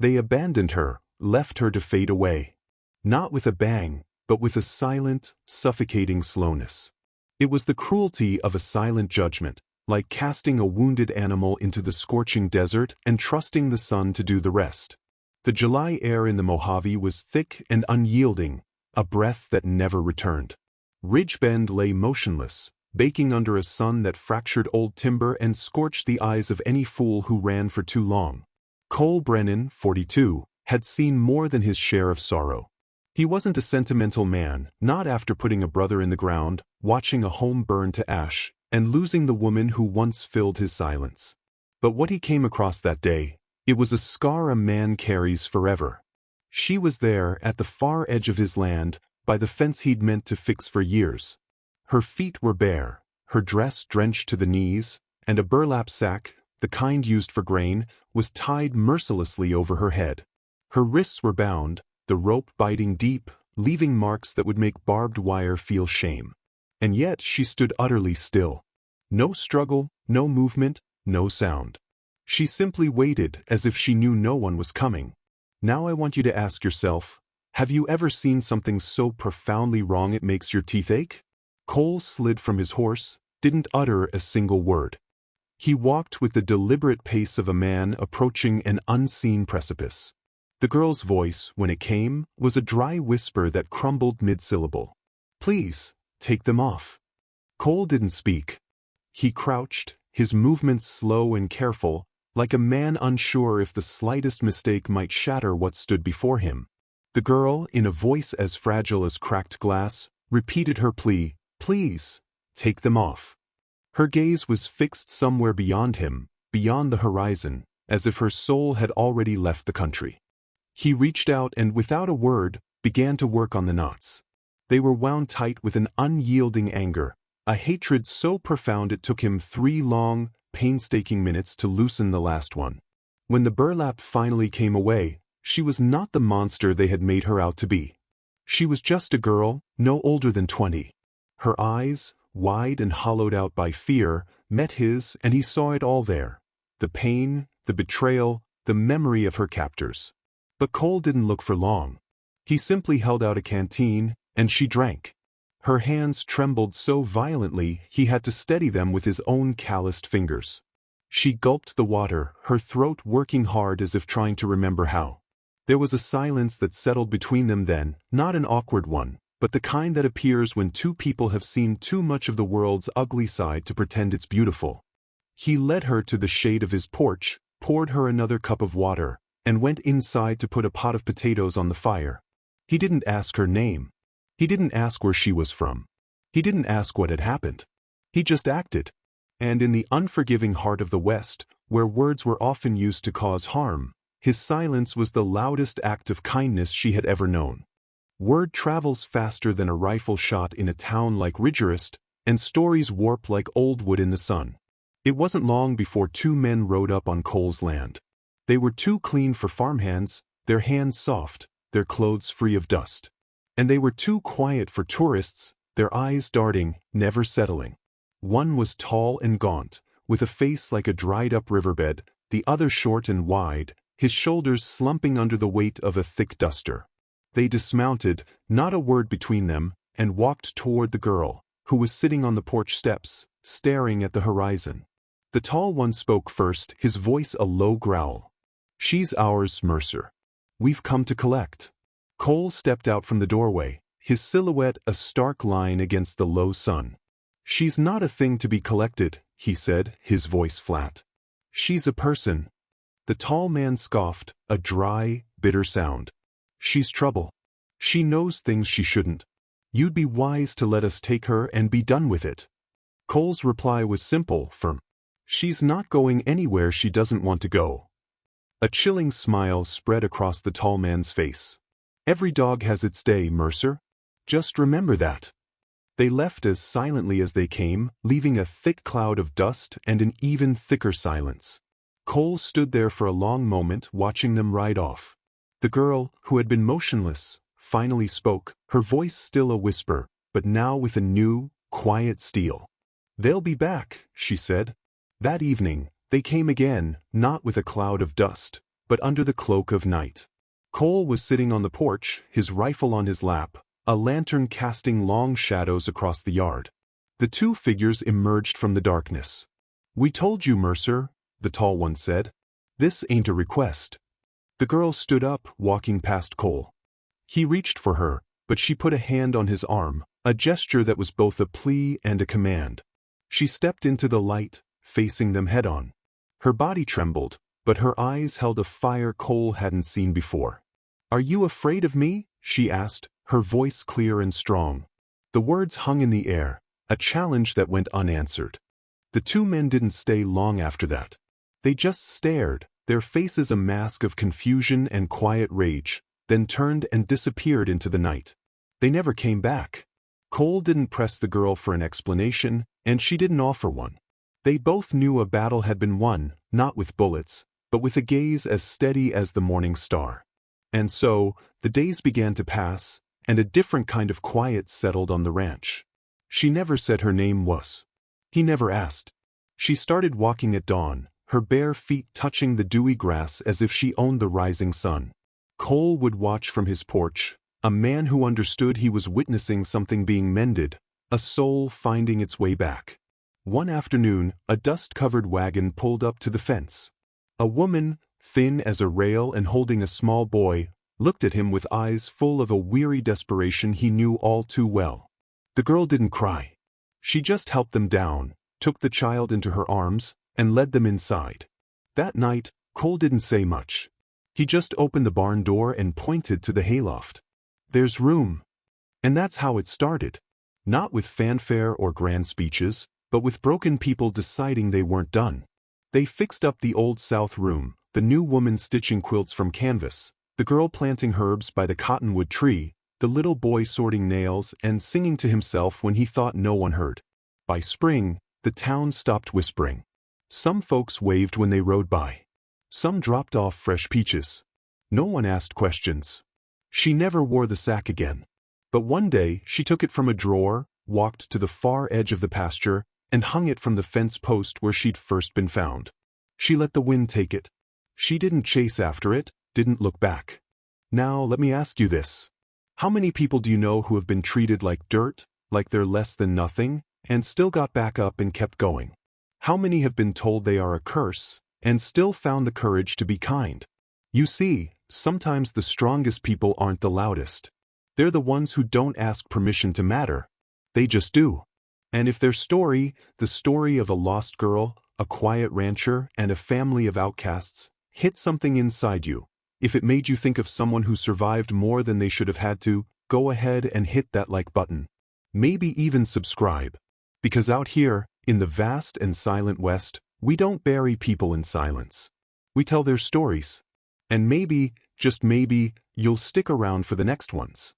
They abandoned her, left her to fade away. Not with a bang, but with a silent, suffocating slowness. It was the cruelty of a silent judgment, like casting a wounded animal into the scorching desert and trusting the sun to do the rest. The July air in the Mojave was thick and unyielding, a breath that never returned. Ridge Bend lay motionless, baking under a sun that fractured old timber and scorched the eyes of any fool who ran for too long. Cole Brennan, 42, had seen more than his share of sorrow. He wasn't a sentimental man, not after putting a brother in the ground, watching a home burn to ash, and losing the woman who once filled his silence. But what he came across that day, it was a scar a man carries forever. She was there, at the far edge of his land, by the fence he'd meant to fix for years. Her feet were bare, her dress drenched to the knees, and a burlap sack, the kind used for grain, was tied mercilessly over her head. Her wrists were bound, the rope biting deep, leaving marks that would make barbed wire feel shame. And yet she stood utterly still. No struggle, no movement, no sound. She simply waited as if she knew no one was coming. Now I want you to ask yourself, have you ever seen something so profoundly wrong it makes your teeth ache? Cole slid from his horse, didn't utter a single word. He walked with the deliberate pace of a man approaching an unseen precipice. The girl's voice, when it came, was a dry whisper that crumbled mid-syllable. "Please, take them off." Cole didn't speak. He crouched, his movements slow and careful, like a man unsure if the slightest mistake might shatter what stood before him. The girl, in a voice as fragile as cracked glass, repeated her plea, "Please, take them off." Her gaze was fixed somewhere beyond him, beyond the horizon, as if her soul had already left the country. He reached out and, without a word, began to work on the knots. They were wound tight with an unyielding anger, a hatred so profound it took him 3 long, painstaking minutes to loosen the last one. When the burlap finally came away, she was not the monster they had made her out to be. She was just a girl, no older than 20. Her eyes, wide and hollowed out by fear, met his, and he saw it all there. The pain, the betrayal, the memory of her captors. But Cole didn't look for long. He simply held out a canteen, and she drank. Her hands trembled so violently he had to steady them with his own calloused fingers. She gulped the water, her throat working hard as if trying to remember how. There was a silence that settled between them then, not an awkward one, but the kind that appears when two people have seen too much of the world's ugly side to pretend it's beautiful. He led her to the shade of his porch, poured her another cup of water, and went inside to put a pot of potatoes on the fire. He didn't ask her name. He didn't ask where she was from. He didn't ask what had happened. He just acted. And in the unforgiving heart of the West, where words were often used to cause harm, his silence was the loudest act of kindness she had ever known. Word travels faster than a rifle shot in a town like Ridgerist, and stories warp like old wood in the sun. It wasn't long before 2 men rode up on Cole's land. They were too clean for farmhands, their hands soft, their clothes free of dust. And they were too quiet for tourists, their eyes darting, never settling. One was tall and gaunt, with a face like a dried-up riverbed, the other short and wide, his shoulders slumping under the weight of a thick duster. They dismounted, not a word between them, and walked toward the girl, who was sitting on the porch steps, staring at the horizon. The tall one spoke first, his voice a low growl. "She's ours, Mercer. We've come to collect." Cole stepped out from the doorway, his silhouette a stark line against the low sun. "She's not a thing to be collected," he said, his voice flat. "She's a person." The tall man scoffed, a dry, bitter sound. "She's trouble. She knows things she shouldn't. You'd be wise to let us take her and be done with it." Cole's reply was simple, firm. "She's not going anywhere she doesn't want to go." A chilling smile spread across the tall man's face. "Every dog has its day, Mercer. Just remember that." They left as silently as they came, leaving a thick cloud of dust and an even thicker silence. Cole stood there for a long moment watching them ride off. The girl, who had been motionless, finally spoke, her voice still a whisper, but now with a new, quiet steel. "They'll be back," she said. That evening, they came again, not with a cloud of dust, but under the cloak of night. Cole was sitting on the porch, his rifle on his lap, a lantern casting long shadows across the yard. The two figures emerged from the darkness. "We told you, Mercer," the tall one said. "This ain't a request." The girl stood up, walking past Cole. He reached for her, but she put a hand on his arm, a gesture that was both a plea and a command. She stepped into the light, facing them head-on. Her body trembled, but her eyes held a fire Cole hadn't seen before. "Are you afraid of me?" she asked, her voice clear and strong. The words hung in the air, a challenge that went unanswered. The two men didn't stay long after that. They just stared, their faces a mask of confusion and quiet rage, then turned and disappeared into the night. They never came back. Cole didn't press the girl for an explanation, and she didn't offer one. They both knew a battle had been won, not with bullets, but with a gaze as steady as the morning star. And so, the days began to pass, and a different kind of quiet settled on the ranch. She never said her name was. He never asked. She started walking at dawn, her bare feet touching the dewy grass as if she owned the rising sun. Cole would watch from his porch, a man who understood he was witnessing something being mended, a soul finding its way back. One afternoon, a dust-covered wagon pulled up to the fence. A woman, thin as a rail and holding a small boy, looked at him with eyes full of a weary desperation he knew all too well. The girl didn't cry. She just helped them down, took the child into her arms, and led them inside. That night, Cole didn't say much. He just opened the barn door and pointed to the hayloft. "There's room." And that's how it started. Not with fanfare or grand speeches, but with broken people deciding they weren't done. They fixed up the old south room, the new woman stitching quilts from canvas, the girl planting herbs by the cottonwood tree, the little boy sorting nails and singing to himself when he thought no one heard. By spring, the town stopped whispering. Some folks waved when they rode by. Some dropped off fresh peaches. No one asked questions. She never wore the sack again. But one day she took it from a drawer, walked to the far edge of the pasture, and hung it from the fence post where she'd first been found. She let the wind take it. She didn't chase after it, didn't look back. Now let me ask you this. How many people do you know who have been treated like dirt, like they're less than nothing, and still got back up and kept going? How many have been told they are a curse, and still found the courage to be kind? You see, sometimes the strongest people aren't the loudest. They're the ones who don't ask permission to matter. They just do. And if their story, the story of a lost girl, a quiet rancher, and a family of outcasts, hit something inside you, if it made you think of someone who survived more than they should have had to, go ahead and hit that like button. Maybe even subscribe. Because out here, in the vast and silent West, we don't bury people in silence. We tell their stories. And maybe, just maybe, you'll stick around for the next ones.